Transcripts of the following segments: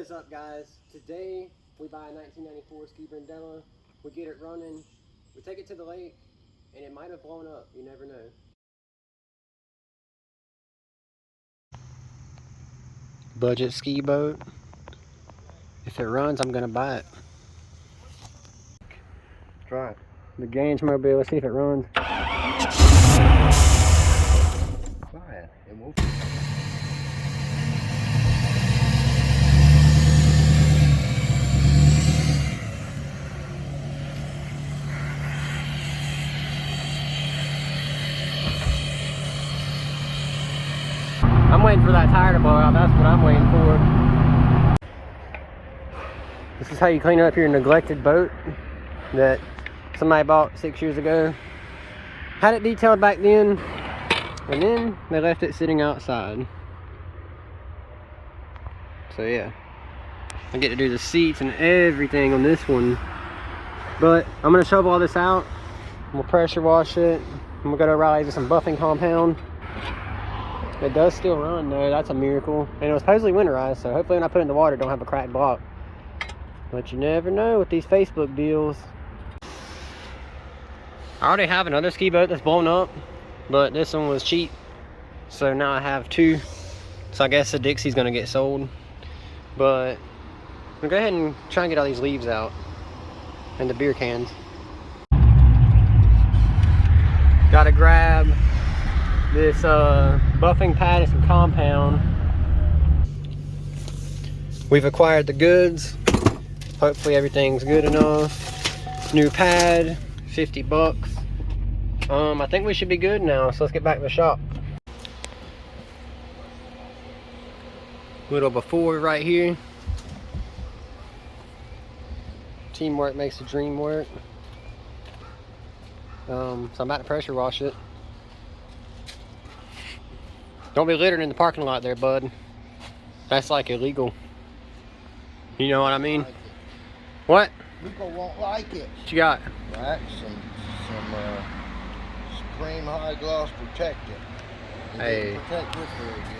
is up, guys? Today we buy a 1994 ski Brendella, we get it running, we take it to the lake, and it might have blown up. You never know. Budget ski boat. If it runs, I'm gonna buy it. Try it. The Gange mobile. Let's see if it runs. Try it. It won't. I'm waiting for that tire to blow out. That's what I'm waiting for. This is how you clean up your neglected boat that somebody bought 6 years ago. Had it detailed back then, and then they left it sitting outside. So yeah, I get to do the seats and everything on this one. But I'm gonna shovel all this out. I'm gonna pressure wash it. I'm gonna go to Riley's with some buffing compound. It does still run though, that's a miracle. And it was supposedly winterized, so hopefully when I put it in the water, it don't have a cracked block. But you never know with these Facebook deals. I already have another ski boat that's blown up, but this one was cheap. So now I have two. So I guess the Dixie's gonna get sold. But I'm gonna go ahead and try and get all these leaves out and the beer cans. Gotta grab this buffing pad and some compound. We've acquired the goods. Hopefully everything's good enough. New pad, 50 bucks. I think we should be good now, so let's get back to the shop. Little before right here. Teamwork makes the dream work. So I'm about to pressure wash it. Don't be littering in the parking lot there, bud. That's like illegal. You know what I mean? What? People won't like it. What you got? Right, some Supreme High Gloss Protectant. Hey. Protect this very good.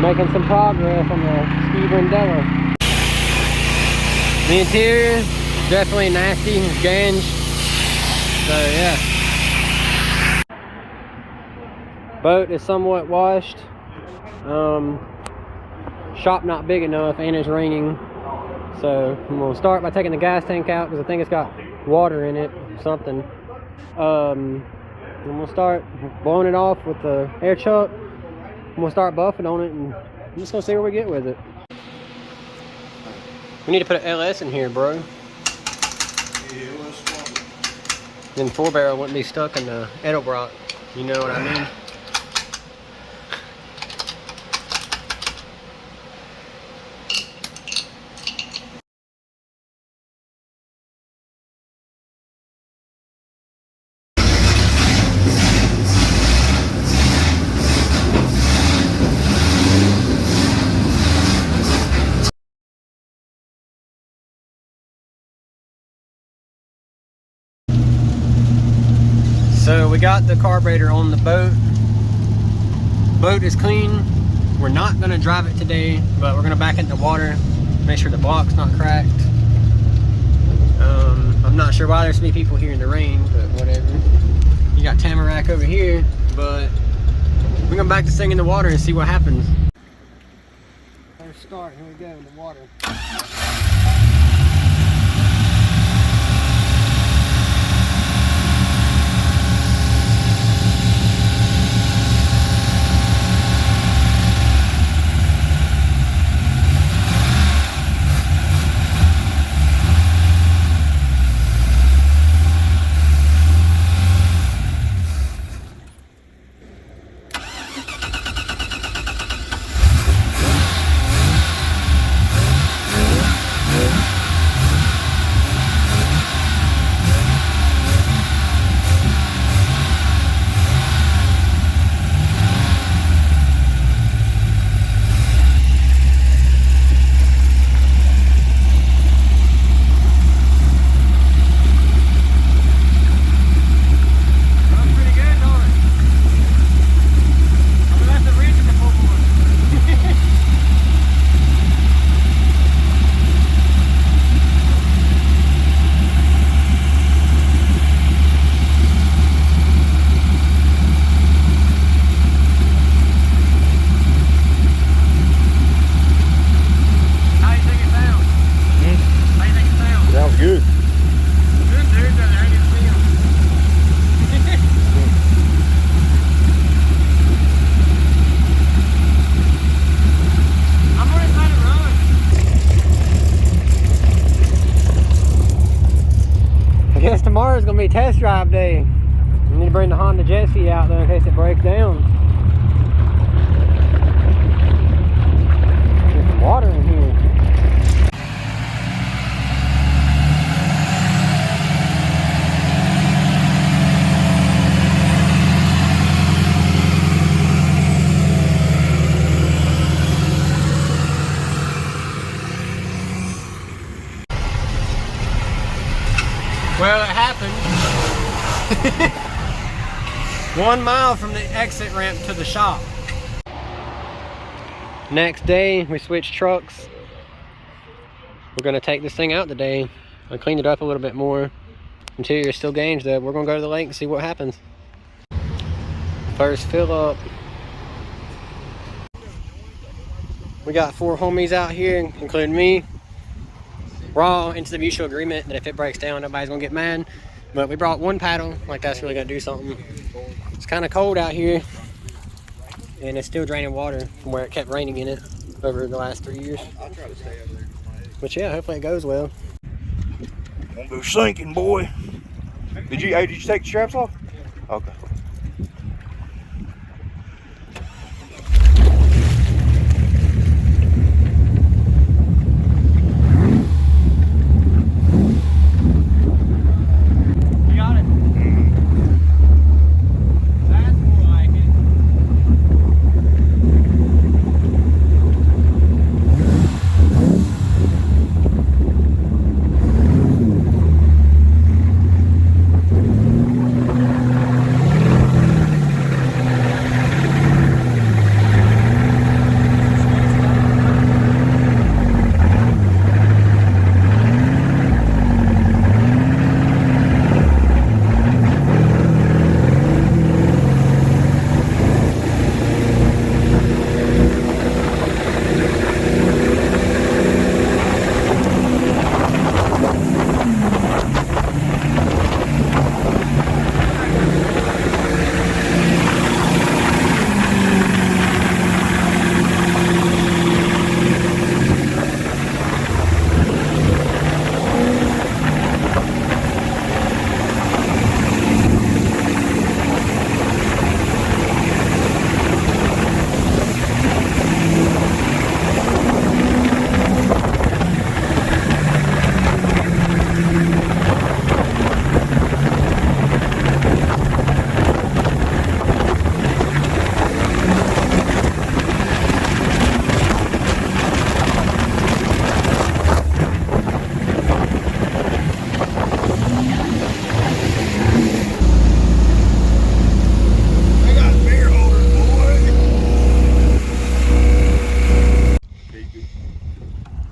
Making some progress on the ski Brendella. The interior, definitely nasty, Gange. So yeah. Boat is somewhat washed. Shop not big enough and it's raining. So I'm gonna start by taking the gas tank out because I think it's got water in it, something. I'm gonna start blowing it off with the air chuck. I'm gonna start buffing on it and I'm just gonna see where we get with it. We need to put an LS in here, bro. Yeah, let's swap it. Then 4-barrel wouldn't be stuck in the Edelbrock. You know what I mean? So we got the carburetor on the boat. Boat is clean. We're not gonna drive it today, but we're gonna back it in the water, make sure the block's not cracked. sure why there's so many people here in the rain, but whatever. You got tamarack over here, but we're going back to sing in the water and see what happens. First start, here we go in the water. Tomorrow's gonna be test drive day. We need to bring the Honda jet ski out though in case it breaks down. There's some water in here. Well, it happened. 1 mile from the exit ramp to the shop. Next day, we switched trucks. We're gonna take this thing out today. I cleaned it up a little bit more. Interior's still ganged though. We're gonna go to the lake and see what happens. First fill up. We got 4 homies out here, including me. We're all into the mutual agreement that if it breaks down, nobody's gonna get mad. But we brought 1 paddle, like that's really gonna do something. It's kind of cold out here, and it's still draining water from where it kept raining in it over the last 3 years. I'll try to stay over there. But yeah, hopefully it goes well. Won't go sinking, boy. Did you take the straps off? Okay.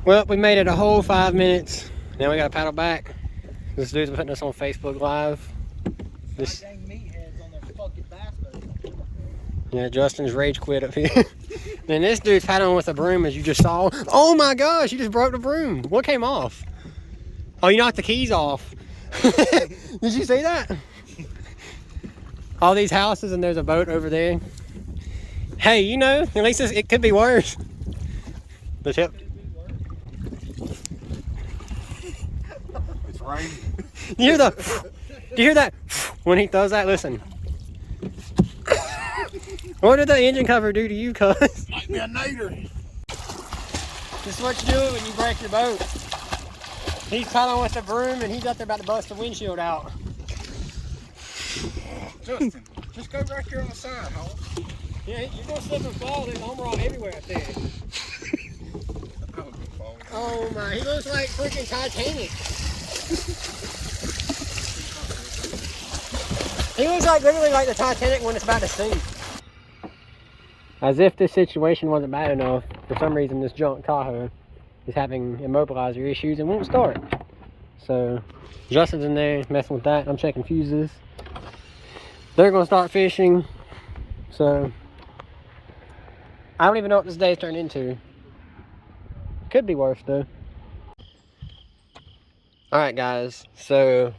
Well, we made it a whole 5 minutes. Now we gotta paddle back, This dude's putting us on Facebook Live. This, Dang meatheads on their fucking bass boat. yeah, Justin's rage quit up here. Then this dude's paddling with a broom, as you just saw. Oh my gosh, you just broke the broom. What came off? Oh, you knocked the keys off. Did you see that? All these houses and there's a boat over there. Hey, you know, at least it could be worse. The tip. It's raining. Do you hear that when he throws that? Listen. What did the engine cover do to you, cuz? Might be a nader. This is what you do when you break your boat. He's paddling with the broom and he's out there about to bust the windshield out. Justin, just go right there on the side, huh? Yeah, you're gonna slip and fall. There's armor all everywhere up there. Oh my, he looks like freaking Titanic. He looks like literally like the Titanic when it's about to sink. As if this situation wasn't bad enough, for some reason this junk Tahoe is having immobilizer issues and won't start. So Justin's in there messing with that. I'm checking fuses. They're gonna start fishing. So I don't even know what this day's turned into. Could be worse though. Alright guys, so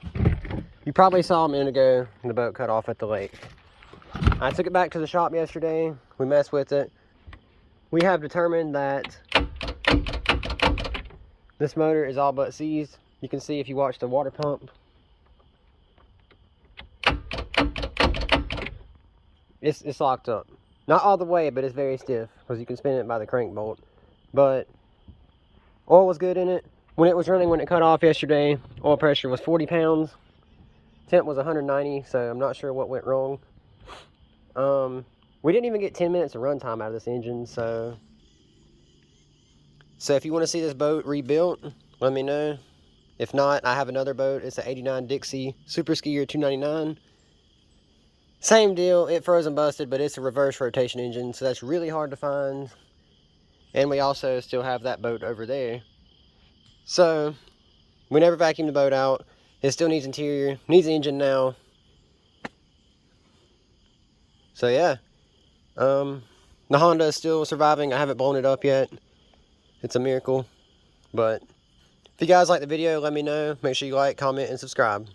you probably saw a minute ago the boat cut off at the lake. I took it back to the shop yesterday. We messed with it. We have determined that this motor is all but seized. You can see if you watch the water pump. It's locked up. Not all the way, but it's very stiff because you can spin it by the crank bolt. But oil was good in it. When it was running, when it cut off yesterday, oil pressure was 40 pounds. Temp was 190, so I'm not sure what went wrong. We didn't even get 10 minutes of runtime out of this engine, so if you want to see this boat rebuilt, let me know. If not, I have another boat. It's an 89 Dixie Super Skier 299. Same deal, it froze and busted, but it's a reverse rotation engine, so that's really hard to find. And we also still have that boat over there. So, we never vacuumed the boat out. It still needs interior, needs an engine now. So yeah, the Honda is still surviving. I haven't blown it up yet. It's a miracle. But if you guys like the video, let me know. Make sure you like, comment, and subscribe.